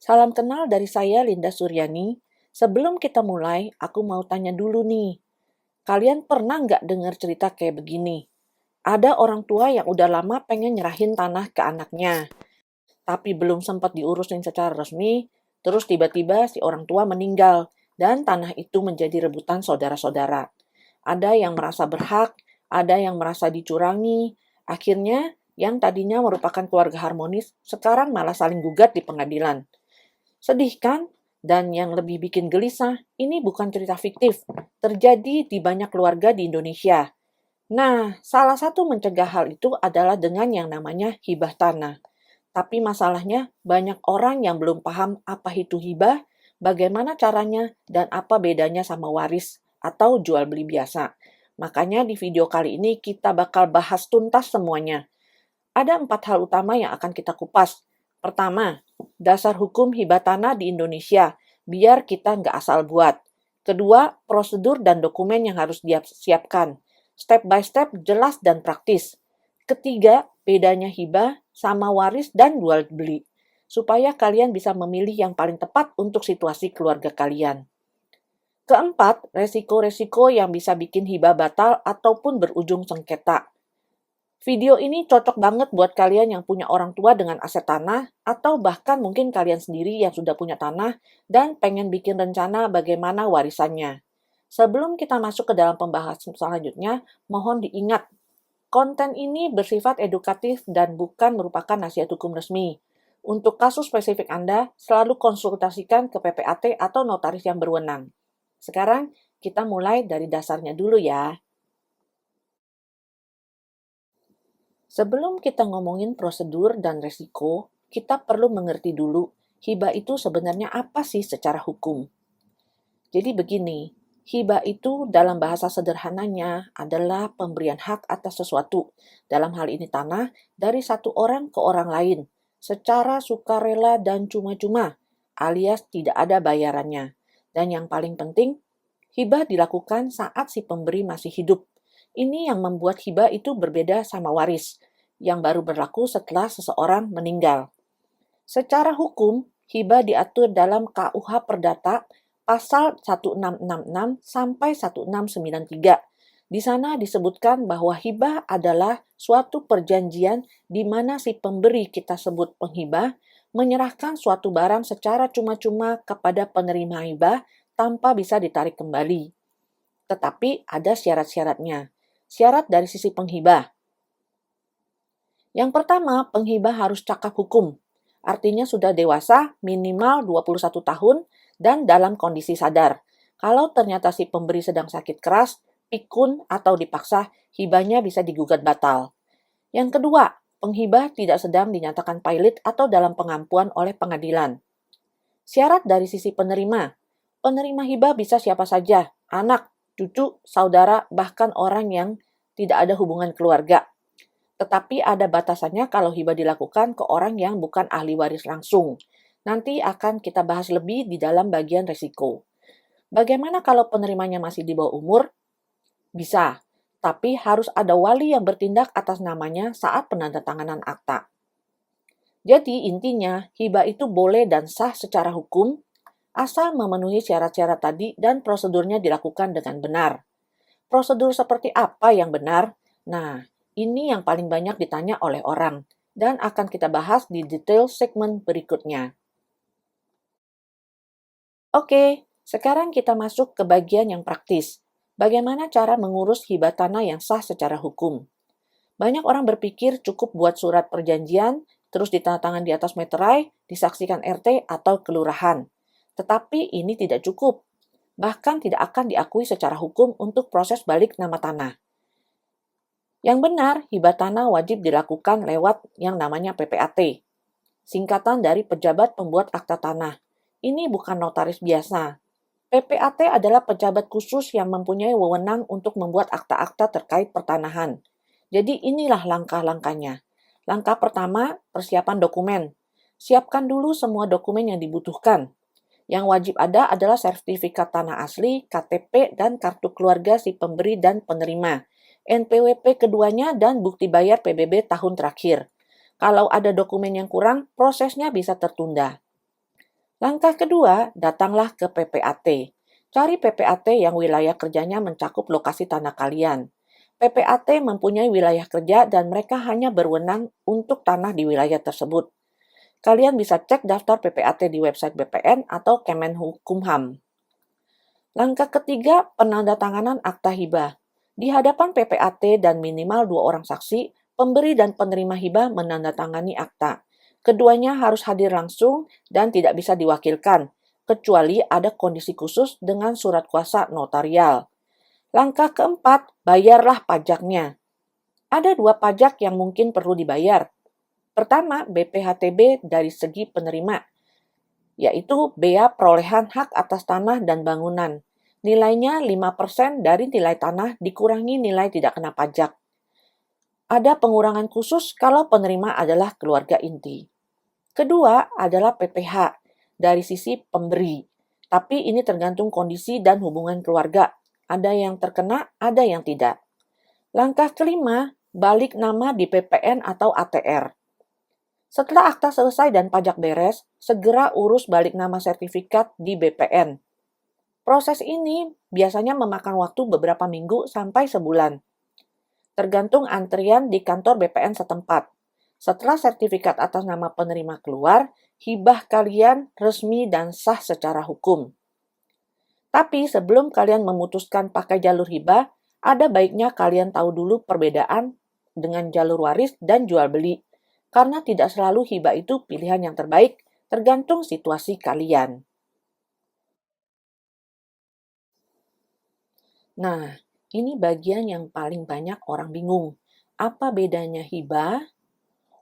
Salam kenal dari saya, Linda Suryani. Sebelum kita mulai, aku mau tanya dulu nih. Kalian pernah nggak dengar cerita kayak begini? Ada orang tua yang udah lama pengen nyerahin tanah ke anaknya, tapi belum sempat diurusin secara resmi, terus tiba-tiba si orang tua meninggal, dan tanah itu menjadi rebutan saudara-saudara. Ada yang merasa berhak, ada yang merasa dicurangi. Akhirnya, yang tadinya merupakan keluarga harmonis, sekarang malah saling gugat di pengadilan. Sedih kan? Dan yang lebih bikin gelisah, ini bukan cerita fiktif. Terjadi di banyak keluarga di Indonesia. Nah, salah satu mencegah hal itu adalah dengan yang namanya hibah tanah. Tapi masalahnya, banyak orang yang belum paham apa itu hibah, bagaimana caranya, dan apa bedanya sama waris atau jual beli biasa. Makanya di video kali ini kita bakal bahas tuntas semuanya. Ada 4 hal utama yang akan kita kupas. Pertama, dasar hukum hibah tanah di Indonesia, biar kita nggak asal buat. Kedua, prosedur dan dokumen yang harus disiapkan. Step by step, jelas dan praktis. Ketiga, bedanya hibah sama waris dan jual beli. Supaya kalian bisa memilih yang paling tepat untuk situasi keluarga kalian. Keempat, resiko-resiko yang bisa bikin hibah batal ataupun berujung sengketa. Video ini cocok banget buat kalian yang punya orang tua dengan aset tanah, atau bahkan mungkin kalian sendiri yang sudah punya tanah dan pengen bikin rencana bagaimana warisannya. Sebelum kita masuk ke dalam pembahasan selanjutnya, mohon diingat, konten ini bersifat edukatif dan bukan merupakan nasihat hukum resmi. Untuk kasus spesifik Anda, selalu konsultasikan ke PPAT atau notaris yang berwenang. Sekarang, kita mulai dari dasarnya dulu ya. Sebelum kita ngomongin prosedur dan resiko, kita perlu mengerti dulu hibah itu sebenarnya apa sih secara hukum. Jadi begini, hibah itu dalam bahasa sederhananya adalah pemberian hak atas sesuatu, dalam hal ini tanah, dari satu orang ke orang lain, secara sukarela dan cuma-cuma, alias tidak ada bayarannya. Dan yang paling penting, hibah dilakukan saat si pemberi masih hidup. Ini yang membuat hibah itu berbeda sama waris, yang baru berlaku setelah seseorang meninggal. Secara hukum, hibah diatur dalam KUH Perdata pasal 1666 sampai 1693. Di sana disebutkan bahwa hibah adalah suatu perjanjian di mana si pemberi, kita sebut penghibah, menyerahkan suatu barang secara cuma-cuma kepada penerima hibah tanpa bisa ditarik kembali. Tetapi ada syarat-syaratnya. Syarat dari sisi penghibah. Yang pertama, penghibah harus cakap hukum. Artinya sudah dewasa, minimal 21 tahun, dan dalam kondisi sadar. Kalau ternyata si pemberi sedang sakit keras, pikun, atau dipaksa, hibahnya bisa digugat batal. Yang kedua, penghibah tidak sedang dinyatakan pailit atau dalam pengampuan oleh pengadilan. Syarat dari sisi penerima. Penerima hibah bisa siapa saja, anak, cucu, saudara, bahkan orang yang tidak ada hubungan keluarga. Tetapi ada batasannya kalau hibah dilakukan ke orang yang bukan ahli waris langsung. Nanti akan kita bahas lebih di dalam bagian resiko. Bagaimana kalau penerimanya masih di bawah umur? Bisa, tapi harus ada wali yang bertindak atas namanya saat penandatanganan akta. Jadi intinya, hibah itu boleh dan sah secara hukum, asal memenuhi syarat-syarat tadi dan prosedurnya dilakukan dengan benar. Prosedur seperti apa yang benar? Nah, ini yang paling banyak ditanya oleh orang, dan akan kita bahas di detail segmen berikutnya. Oke, sekarang kita masuk ke bagian yang praktis. Bagaimana cara mengurus hibah tanah yang sah secara hukum? Banyak orang berpikir cukup buat surat perjanjian, terus ditandatangan di atas meterai, disaksikan RT atau kelurahan. Tetapi ini tidak cukup. Bahkan tidak akan diakui secara hukum untuk proses balik nama tanah. Yang benar, hibah tanah wajib dilakukan lewat yang namanya PPAT, singkatan dari Pejabat Pembuat Akta Tanah. Ini bukan notaris biasa. PPAT adalah pejabat khusus yang mempunyai wewenang untuk membuat akta-akta terkait pertanahan. Jadi inilah langkah-langkahnya. Langkah pertama, persiapan dokumen. Siapkan dulu semua dokumen yang dibutuhkan. Yang wajib ada adalah sertifikat tanah asli, KTP, dan kartu keluarga si pemberi dan penerima. NPWP keduanya dan bukti bayar PBB tahun terakhir. Kalau ada dokumen yang kurang, prosesnya bisa tertunda. Langkah kedua, datanglah ke PPAT. Cari PPAT yang wilayah kerjanya mencakup lokasi tanah kalian. PPAT mempunyai wilayah kerja dan mereka hanya berwenang untuk tanah di wilayah tersebut. Kalian bisa cek daftar PPAT di website BPN atau Kemenkumham. Langkah ketiga, penandatanganan akta hibah. Di hadapan PPAT dan minimal 2 orang saksi, pemberi dan penerima hibah menandatangani akta. Keduanya harus hadir langsung dan tidak bisa diwakilkan, kecuali ada kondisi khusus dengan surat kuasa notarial. Langkah keempat, bayarlah pajaknya. Ada 2 pajak yang mungkin perlu dibayar. Pertama, BPHTB dari segi penerima, yaitu bea perolehan hak atas tanah dan bangunan. Nilainya 5% dari nilai tanah dikurangi nilai tidak kena pajak. Ada pengurangan khusus kalau penerima adalah keluarga inti. Kedua adalah PPH dari sisi pemberi. Tapi ini tergantung kondisi dan hubungan keluarga. Ada yang terkena, ada yang tidak. Langkah kelima, balik nama di PPN atau ATR. Setelah akta selesai dan pajak beres, segera urus balik nama sertifikat di BPN. Proses ini biasanya memakan waktu beberapa minggu sampai sebulan, tergantung antrian di kantor BPN setempat. Setelah sertifikat atas nama penerima keluar, hibah kalian resmi dan sah secara hukum. Tapi sebelum kalian memutuskan pakai jalur hibah, ada baiknya kalian tahu dulu perbedaan dengan jalur waris dan jual beli. Karena tidak selalu hibah itu pilihan yang terbaik, tergantung situasi kalian. Nah, ini bagian yang paling banyak orang bingung. Apa bedanya hibah,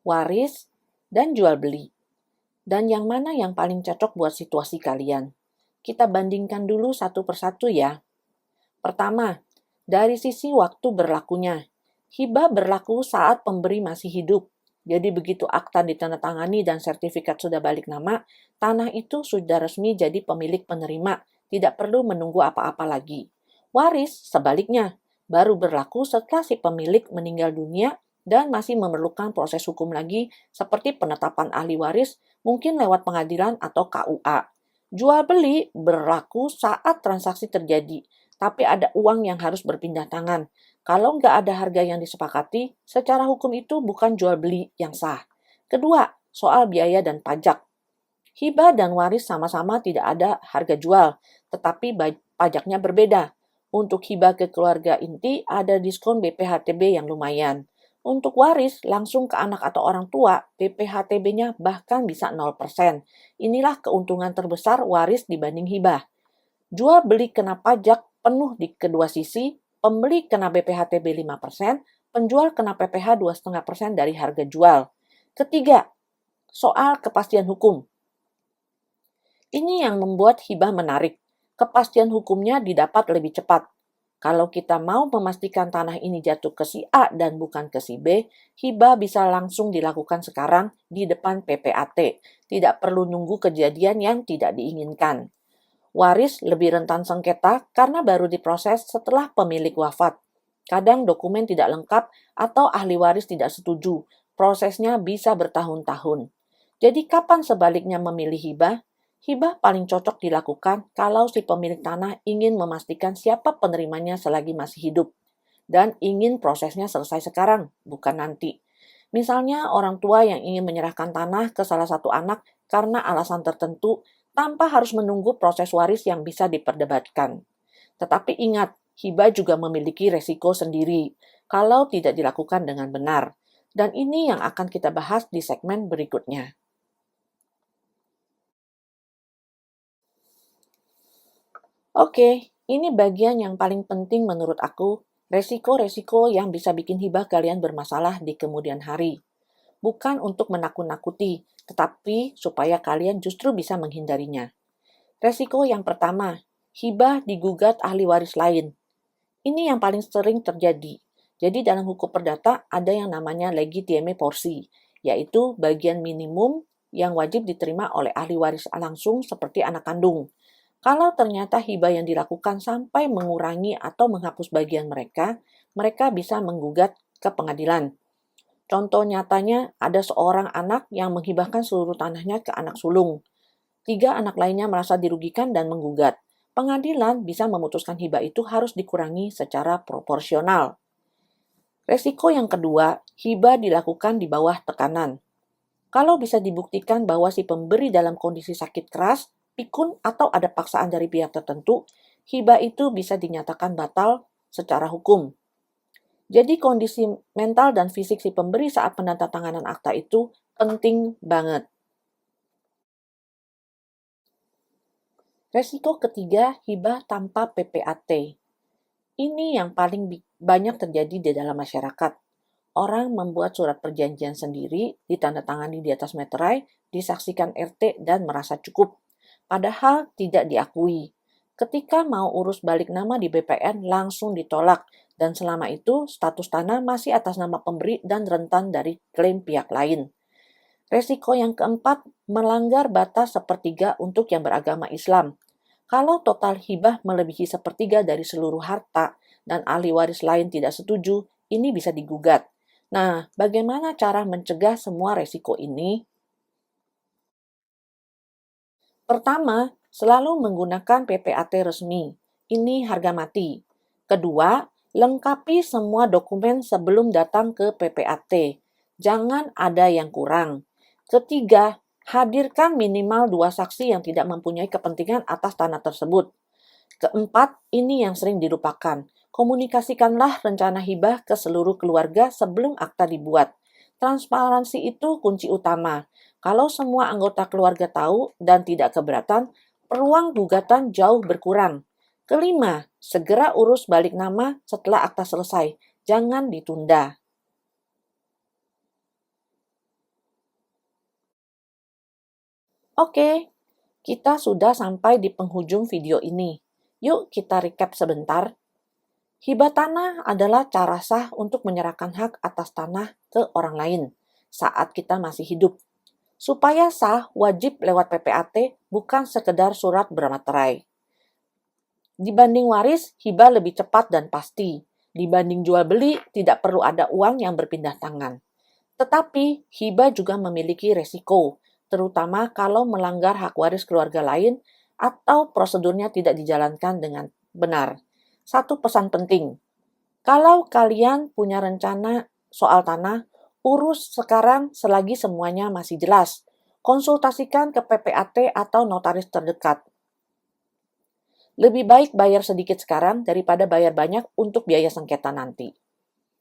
waris, dan jual beli? Dan yang mana yang paling cocok buat situasi kalian? Kita bandingkan dulu satu persatu ya. Pertama, dari sisi waktu berlakunya. Hibah berlaku saat pemberi masih hidup. Jadi begitu akta ditandatangani dan sertifikat sudah balik nama, tanah itu sudah resmi jadi pemilik penerima, tidak perlu menunggu apa-apa lagi. Waris, sebaliknya, baru berlaku setelah si pemilik meninggal dunia dan masih memerlukan proses hukum lagi seperti penetapan ahli waris, mungkin lewat pengadilan atau KUA. Jual beli berlaku saat transaksi terjadi, tapi ada uang yang harus berpindah tangan. Kalau nggak ada harga yang disepakati, secara hukum itu bukan jual beli yang sah. Kedua, soal biaya dan pajak. Hibah dan waris sama-sama tidak ada harga jual, tetapi pajaknya berbeda. Untuk hibah ke keluarga inti ada diskon BPHTB yang lumayan. Untuk waris langsung ke anak atau orang tua, BPHTB-nya bahkan bisa 0%. Inilah keuntungan terbesar waris dibanding hibah. Jual beli kena pajak penuh di kedua sisi, pembeli kena BPHTB 5%, penjual kena PPh 2,5% dari harga jual. Ketiga, soal kepastian hukum. Ini yang membuat hibah menarik. Kepastian hukumnya didapat lebih cepat. Kalau kita mau memastikan tanah ini jatuh ke si A dan bukan ke si B, hibah bisa langsung dilakukan sekarang di depan PPAT. Tidak perlu nunggu kejadian yang tidak diinginkan. Waris lebih rentan sengketa karena baru diproses setelah pemilik wafat. Kadang dokumen tidak lengkap atau ahli waris tidak setuju. Prosesnya bisa bertahun-tahun. Jadi kapan sebaliknya memilih hibah? Hibah paling cocok dilakukan kalau si pemilik tanah ingin memastikan siapa penerimanya selagi masih hidup dan ingin prosesnya selesai sekarang, bukan nanti. Misalnya orang tua yang ingin menyerahkan tanah ke salah satu anak karena alasan tertentu tanpa harus menunggu proses waris yang bisa diperdebatkan. Tetapi ingat, hibah juga memiliki resiko sendiri kalau tidak dilakukan dengan benar. Dan ini yang akan kita bahas di segmen berikutnya. Oke, ini bagian yang paling penting menurut aku, resiko-resiko yang bisa bikin hibah kalian bermasalah di kemudian hari. Bukan untuk menakut-nakuti, tetapi supaya kalian justru bisa menghindarinya. Resiko yang pertama, hibah digugat ahli waris lain. Ini yang paling sering terjadi. Jadi dalam hukum perdata ada yang namanya legitime porsi, yaitu bagian minimum yang wajib diterima oleh ahli waris langsung seperti anak kandung. Kalau ternyata hibah yang dilakukan sampai mengurangi atau menghapus bagian mereka, mereka bisa menggugat ke pengadilan. Contoh nyatanya ada seorang anak yang menghibahkan seluruh tanahnya ke anak sulung. 3 anak lainnya merasa dirugikan dan menggugat. Pengadilan bisa memutuskan hibah itu harus dikurangi secara proporsional. Resiko yang kedua, hibah dilakukan di bawah tekanan. Kalau bisa dibuktikan bahwa si pemberi dalam kondisi sakit keras, pikun, atau ada paksaan dari pihak tertentu, hibah itu bisa dinyatakan batal secara hukum. Jadi kondisi mental dan fisik si pemberi saat penandatanganan akta itu penting banget. Resiko ketiga, hibah tanpa PPAT. Ini yang paling banyak terjadi di dalam masyarakat. Orang membuat surat perjanjian sendiri, ditandatangani di atas meterai, disaksikan RT dan merasa cukup. Padahal tidak diakui. Ketika mau urus balik nama di BPN langsung ditolak, dan selama itu status tanah masih atas nama pemberi dan rentan dari klaim pihak lain. Resiko yang keempat, melanggar batas sepertiga untuk yang beragama Islam. Kalau total hibah melebihi sepertiga dari seluruh harta dan ahli waris lain tidak setuju, ini bisa digugat. Nah, bagaimana cara mencegah semua resiko ini? Pertama, selalu menggunakan PPAT resmi. Ini harga mati. Kedua, lengkapi semua dokumen sebelum datang ke PPAT. Jangan ada yang kurang. Ketiga, hadirkan minimal 2 saksi yang tidak mempunyai kepentingan atas tanah tersebut. Keempat, ini yang sering dilupakan. Komunikasikanlah rencana hibah ke seluruh keluarga sebelum akta dibuat. Transparansi itu kunci utama. Kalau semua anggota keluarga tahu dan tidak keberatan, peluang gugatan jauh berkurang. Kelima, segera urus balik nama setelah akta selesai. Jangan ditunda. Oke, kita sudah sampai di penghujung video ini. Yuk kita recap sebentar. Hibah tanah adalah cara sah untuk menyerahkan hak atas tanah ke orang lain saat kita masih hidup. Supaya sah, wajib lewat PPAT, bukan sekedar surat bermaterai. Dibanding waris, hibah lebih cepat dan pasti. Dibanding jual beli, tidak perlu ada uang yang berpindah tangan. Tetapi, hibah juga memiliki resiko, terutama kalau melanggar hak waris keluarga lain atau prosedurnya tidak dijalankan dengan benar. Satu pesan penting, kalau kalian punya rencana soal tanah, urus sekarang selagi semuanya masih jelas. Konsultasikan ke PPAT atau notaris terdekat. Lebih baik bayar sedikit sekarang daripada bayar banyak untuk biaya sengketa nanti.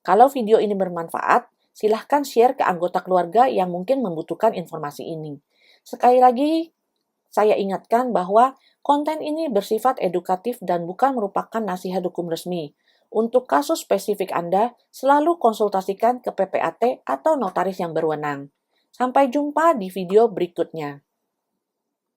Kalau video ini bermanfaat, silahkan share ke anggota keluarga yang mungkin membutuhkan informasi ini. Sekali lagi, saya ingatkan bahwa konten ini bersifat edukatif dan bukan merupakan nasihat hukum resmi. Untuk kasus spesifik Anda, selalu konsultasikan ke PPAT atau notaris yang berwenang. Sampai jumpa di video berikutnya.